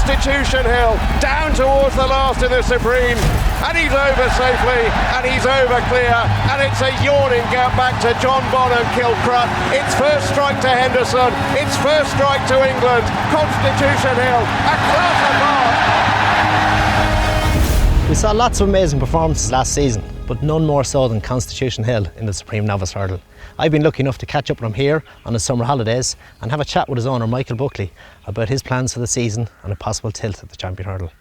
Constitution Hill, down towards the last in the Supreme, and he's over safely, and he's over clear, and it's a yawning gap back to John Bonham Kilcrut. It's first strike to Henderson, it's first strike to England. Constitution Hill, a class apart. We saw lots of amazing performances last season, but none more so than Constitution Hill in the Supreme Novice Hurdle. I've been lucky enough to catch up with him here on his summer holidays and have a chat with his owner Michael Buckley about his plans for the season and a possible tilt at the Champion Hurdle.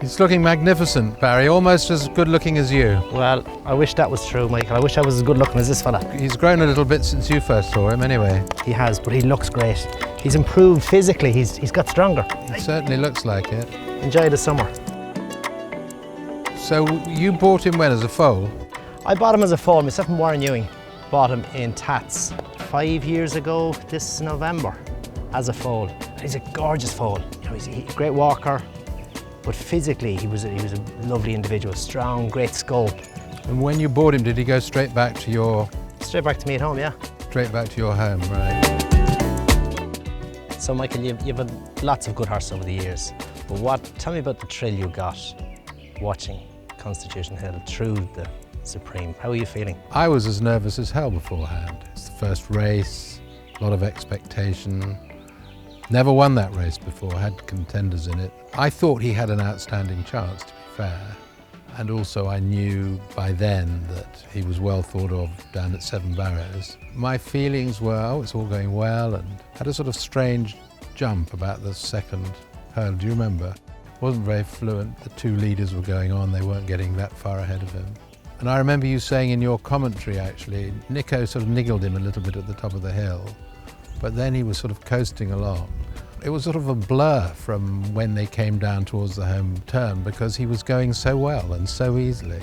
He's looking magnificent, Barry, almost as good looking as you. Well, I wish that was true, Michael. I wish I was as good looking as this fella. He's grown a little bit since you first saw him anyway. He has, but he looks great. He's improved physically, he's got stronger. He certainly looks like it. Enjoy the summer. So you bought him when, as a foal? I bought him as a foal. Myself and Warren Ewing bought him in Tats 5 years ago this November as a foal. And he's a gorgeous foal. You know, he's a great walker, but physically he was a lovely individual, strong, great scope. And when you bought him, did he go straight back to your... Straight back to me at home, yeah. Straight back to your home, right. So Michael, you've had lots of good horses over the years, but tell me about the thrill you got watching Constitution Hill through the Supreme. How are you feeling? I was as nervous as hell beforehand. It's the first race, a lot of expectation. Never won that race before, had contenders in it. I thought he had an outstanding chance, to be fair. And also I knew by then that he was well thought of down at Seven Barrows. My feelings were, oh, it's all going well, and had a sort of strange jump about the second hurdle. Do you remember? Wasn't very fluent. The two leaders were going on, they weren't getting that far ahead of him. And I remember you saying in your commentary, actually, Nico sort of niggled him a little bit at the top of the hill, but then he was sort of coasting along. It was sort of a blur from when they came down towards the home turn because he was going so well and so easily.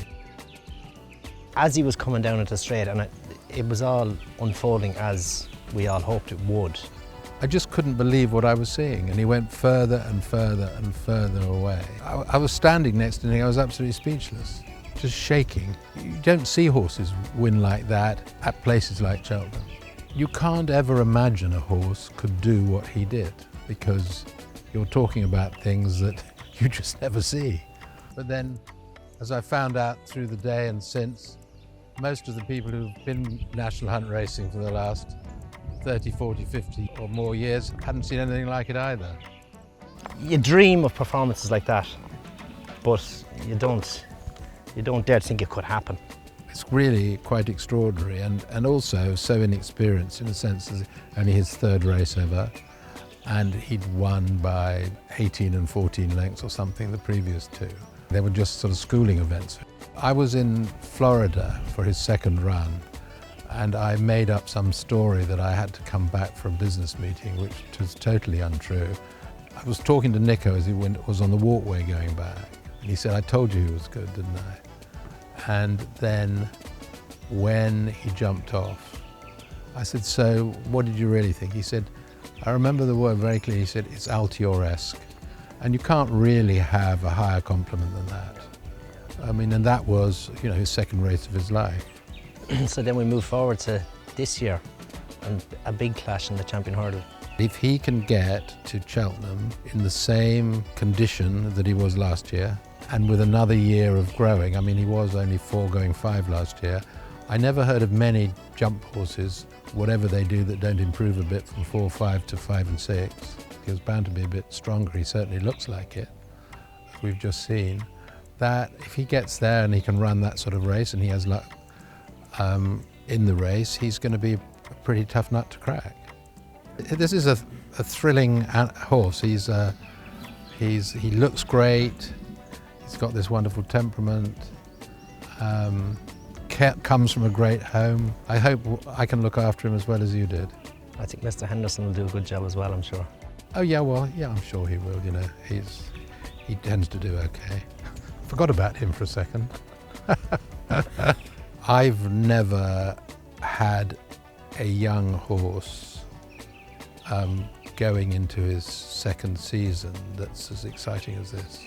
As he was coming down into the straight, and it was all unfolding as we all hoped it would. I just couldn't believe what I was seeing, and he went further and further and further away. I was standing next to him, I was absolutely speechless, just shaking. You don't see horses win like that at places like Cheltenham. You can't ever imagine a horse could do what he did, because you're talking about things that you just never see. But then, as I found out through the day and since, most of the people who've been national hunt racing for the last 30, 40, 50 or more years hadn't seen anything like it either. You dream of performances like that, but you don't dare to think it could happen. It's really quite extraordinary and also so inexperienced in a sense as only his third race ever, and he'd won by 18 and 14 lengths or something the previous two. They were just sort of schooling events. I was in Florida for his second run, and I made up some story that I had to come back for a business meeting, which was totally untrue. I was talking to Nico as he was on the walkway going back, and he said, I told you he was good, didn't I? And then when he jumped off, I said, so what did you really think? He said, I remember the word very clearly, he said, it's Altior-esque. And you can't really have a higher compliment than that. I mean, and that was, you know, his second race of his life. So then we move forward to this year and a big clash in the Champion Hurdle. If he can get to Cheltenham in the same condition that he was last year, and with another year of growing, I mean, he was only 4 going 5 last year. I never heard of many jump horses, whatever they do, that don't improve a bit from 4-5 to 5 and 6. He was bound to be a bit stronger. He certainly looks like it, as we've just seen. That if he gets there and he can run that sort of race and he has luck in the race, he's going to be a pretty tough nut to crack. This is a thrilling horse. He looks great. He's got this wonderful temperament. Comes from a great home. I hope I can look after him as well as you did. I think Mr. Henderson will do a good job as well, I'm sure. Oh yeah, well, yeah, I'm sure he will. You know, he tends to do okay. Forgot about him for a second. I've never had a young horse going into his second season that's as exciting as this.